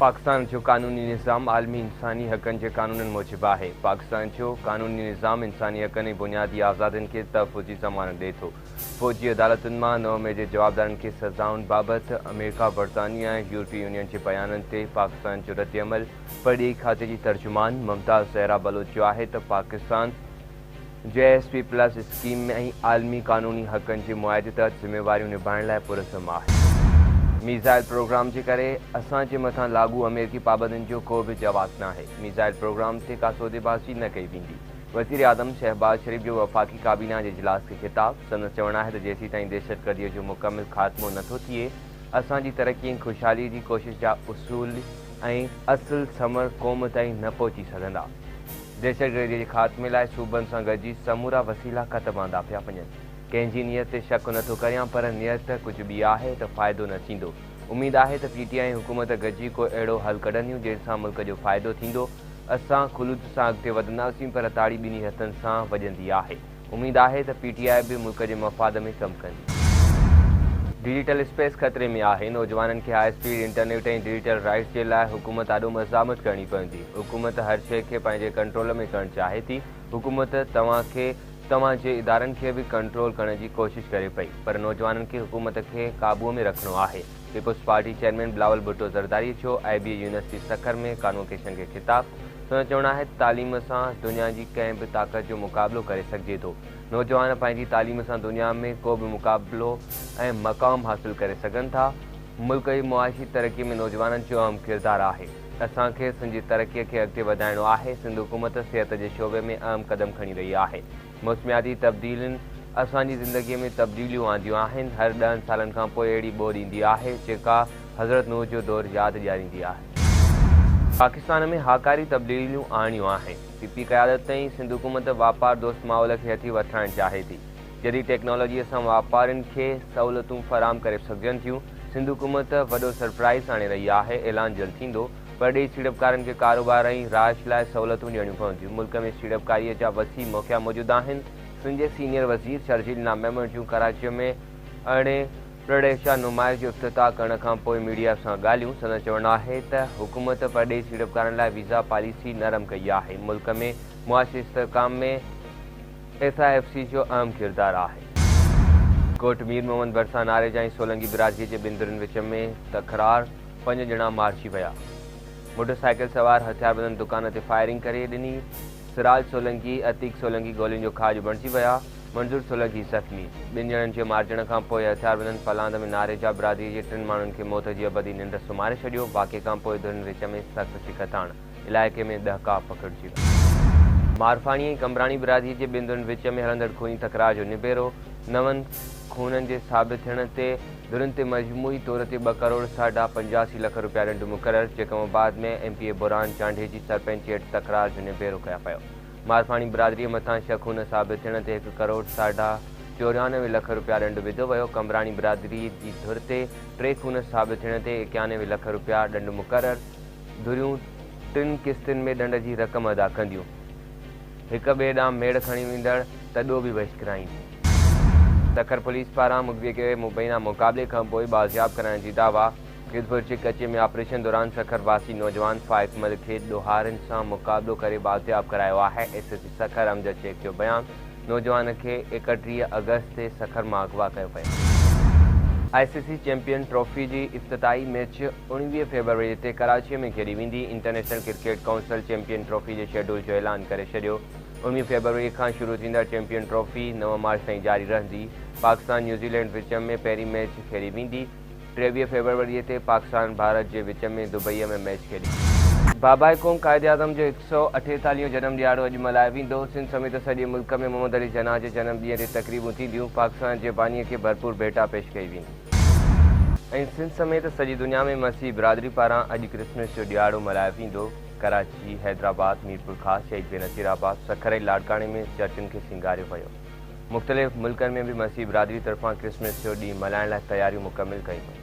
पाकिस्तान जो कानूनी निज़ाम आलमी इंसानी हक़नि जे क़ानूननि मूजिबि आहे। पाकिस्तान जो कानूनी निज़ाम इंसानी हक़नि ऐं बुनियादी आज़ादियुनि खे तहफ़्फ़ुज़ जी ज़मानत ॾिए थो। फ़ौजी अदालतुनि मां 9 मई जे जवाबदारनि खे सज़ाउनि बाबति अमेरिका, बरतानिया ऐं यूरोपीय यूनियन जे बयाननि ते पाकिस्तान जो रद्दअमल। पढ़ी खाते जी तर्जुमान मुमताज़ ज़हरा बलोच जो आहे त पाकिस्तान JSP+ स्कीम ऐं आलमी कानूनी हक़नि जे मुआहदे तहत ज़िम्मेवारियूं निभाइण लाइ पुरज़म आहे। मीज़ाइल प्रोग्राम जे करे असांजे मथां लागू अमेरिकी पाबंदियुनि जो को बि जवाब न आहे। मीज़ाइल प्रोग्राम ते का सौदेबाज़ी न कई वेंदी। वज़ीर आज़म शहबाज शरीफ़ जो वफ़ाक़ी काबीना जे इजलास खे ख़िताब। संदसि चवणु आहे त जेसीं ताईं दहशतगर्दीअ जो मुकमिल ख़ात्मो नथो थिए, असांजी तरक़ी ऐं ख़ुशहाली जी कोशिश जा उसूल ऐं असुल समर क़ौम ताईं न पहुची सघंदा। दहशतगर्दीअ जे ख़ात्मे लाइ सूबनि सां गॾिजी समूरा वसीला ख़तमंदा पिया वञनि। कंहिंजी नियत ते शक नथो करियां, पर नियत कुझु ॿी आहे त फ़ाइदो न थींदो। उमेद आहे त PTI हुकूमत गॾिजी को अहिड़ो हल कढंदियूं जंहिंसां मुल्क जो फ़ाइदो थींदो। असां ख़ुलूद सां अॻिते वधंदासीं, पर ताड़ी ॿिन्ही हथनि सां वॼंदी आहे। उमेद आहे त PTI बि मुल्क जे मफ़ाद में कमु कंदी। डिजिटल स्पेस ख़तरे में आहे। नौजवाननि खे हाई स्पीड इंटरनेट ऐं डिजिटल राइट्स जे लाइ हुकूमत ॾाढो मज़ामत करणी पवंदी। हुकूमत हर शइ खे पंहिंजे कंट्रोल में करणु चाहे थी। हुकूमत तव्हांजे इदारनि खे बि कंट्रोल करण जी कोशिश करे पई, पर नौजवाननि खे हुकूमत खे काबूअ में रखणो आहे। पीपुल्स पार्टी चेयरमैन बिलावल भुट्टो ज़रदारी जो IBA यूनिवर्सिटी सखर में कॉन्वोकेशन खे ख़िताब। संदसि चवणु आहे त तालीम सां दुनिया जी कंहिं बि ताक़त जो मुक़ाबिलो करे सघिजे थो। नौजवान पंहिंजी तालीम सां दुनिया में को बि मुक़ाबिलो ऐं मक़ाम हासिल करे सघनि था। मुल्क जी मुआशी तरक़ी में नौजवाननि जो अहम किरदारु आहे। असांखे सिंध जी तरक़ीअ खे अॻिते वधाइणो आहे। सिंध हुकूमत सिहत जे शोबे में अहम क़दम खणी रही आहे। मौसमियाती तब्दीलियुनि असांजी ज़िंदगीअ में तब्दीलियूं आंदियूं आहिनि। हर 10 सालनि खां पोइ अहिड़ी ॿोॾ ईंदी आहे जेका हज़रत नूह जो दौरु यादि ॾियारींदी आहे। पाकिस्तान में हाकारी तब्दीलियूं आणियूं आहिनि। PP क़यादत ताईं सिंध हुकूमत वापार दोस्त माहौल खे हथी वठाइणु चाहे थी। जॾहिं टेक्नोलॉजीअ सां वापारियुनि खे सहूलियतूं फ़राहम करे सघजनि थियूं। सिंध हुकूमत वॾो सरप्राइज़ आणे रही आहे। ऐलान जल्द थींदो, पर ॾेई सीड़पकारनि खे कारोबार ऐं राश लाइ सहूलियतूं ॾियणियूं पवंदियूं। मुल्क में सीड़पकारीअ जा वसी मौक़िया मौजूदु आहिनि। सिंध जे सीनियर वज़ीर शर्जील नामेमर जूं कराचीअ में अरिड़हें प्रदेशा नुमाइश जो इफ़्तिताह करण खां पोइ मीडिया सां ॻाल्हियूं। संदसि चवणु आहे त हुकूमत परॾेही सीड़पकारनि लाइ वीज़ा पॉलिसी नरम कई आहे। मुल्क में मुआशी इस्तेहकाम में SIFC जो अहम किरदारु आहे। कोट मीर मोहम्मद भरसा नारेजा ऐं सोलंकी बिरादरीअ जे ॿिनि धुरनि विच में तकरार। 5 ॼणा मारिजी विया। मोटरसाइकिल सवार हथियारबंदनि दुकान ते फायरिंग करे ॾिनी। सिराज सोलंकी, अतीक सोलंकी गोलियुनि जो खाज बणिजी विया। मंज़ूर सोलंकी ज़ख़्मी। 2 ॼणनि जे मारिजण खां पोइ हथियारबंदनि फलांद में नारेजा बिरादरीअ जे 3 माण्हुनि खे मौत जी अबदी निंड सुम्हारे छॾियो। वाक़े खां पोइ धुरनि विच में सख़्तु छिकताण। इलाइक़े में दहका पकिड़िजी विया। मारफाणी ऐं कमराणी बिरादरीअ जे 2 धुरनि विच में हलंदड़ खूनी तकरार जो निबेरो। 9 खूननि जे साबित थियण ते धुरनि ते मजमूई तौर ते 2 करोड़ साढा 85 लख रुपया ॾंड मुक़ररु। जैकमाबाद में MPA बुरहान चांडे जी सरपंच हेठि तकरार जो निबेरो कया पियो। मारफाणी बिरादरीअ मथां 6 खून साबित थियण ते 1 करोड़ साढा 94 लख रुपया ॾंड विधो वियो। कमराणी बिरादरी जी धुर ते 3 खून साबित थियण ते 91 लख रुपया ॾंड मुक़ररु। धुरियूं 3 किस्तुनि में ॾंड जी रक़म अदा कंदियूं। हिक ॿिए ॾांहुं मेड़ खणी वेंदड़ तॾो बि वहिचकिराईंदी। सखर पुलिस पारां मुखबिर खे मुबैना मुक़ाबले खां पोइ बाज़ियाब कराइण जी दावा। हिज़बुल जे कचे में ऑपरेशन दौरान सखर वासी नौजवान फाइक मल खे ॾोहारनि सां मुक़ाबलो करे बाज़ियाब करायो आहे। SSP सखर अमजद शेख जो बयान। नौजवान खे 31 अगस्त ते सखर मां अगवा कयो पियो। ICC चैंपियन ट्रॉफी जी इफ़्तिताही मैच 19 फरवरी ते कराचीअ में खेॾी वेंदी। International cricket council champion trophy जे शेड्यूल जो ऐलान करे छॾियो। 19 फरवरी खां शुरू थींदड़ चैंपियन ट्रॉफी 9 मार्च ताईं जारी रहंदी। पाकिस्तान न्यूज़ीलैंड विच में पहिरीं मैच खेॾी वेंदी। 23 फरवरी ते पाकिस्तान भारत जे विच में दुबईअ में मैच खेॾी। बाबाए क़ौम क़ाइद-ए-आज़म जो 148 जनम ॾियारो अॼु मल्हायो वेंदो। सिंध समेत सॼे मुल्क में मोहम्मद अली जिन्ना जे जनम ॾींहं ते तक़रीबूं थींदियूं। पाकिस्तान जे बानीअ खे भरपूर भेटा पेश कई वेंदी। ऐं सिंध समेत सॼी दुनिया में मसीह बिरादरी पारां अॼु क्रिसमस जो ॾियारो मल्हायो वेंदो। कराची, हैदराबाद, मीरपुर ख़ास, शहीद बेनज़ीराबाद, सखर ऐं लाड़काणे में चर्चुनि खे सिंगारियो वियो। मुख़्तलिफ़ मुल्कनि में बि मसीह बिरादरी तरफ़ां क्रिसमस जो ॾींहुं मल्हाइण लाइ तयारियूं मुकमिल कयूं।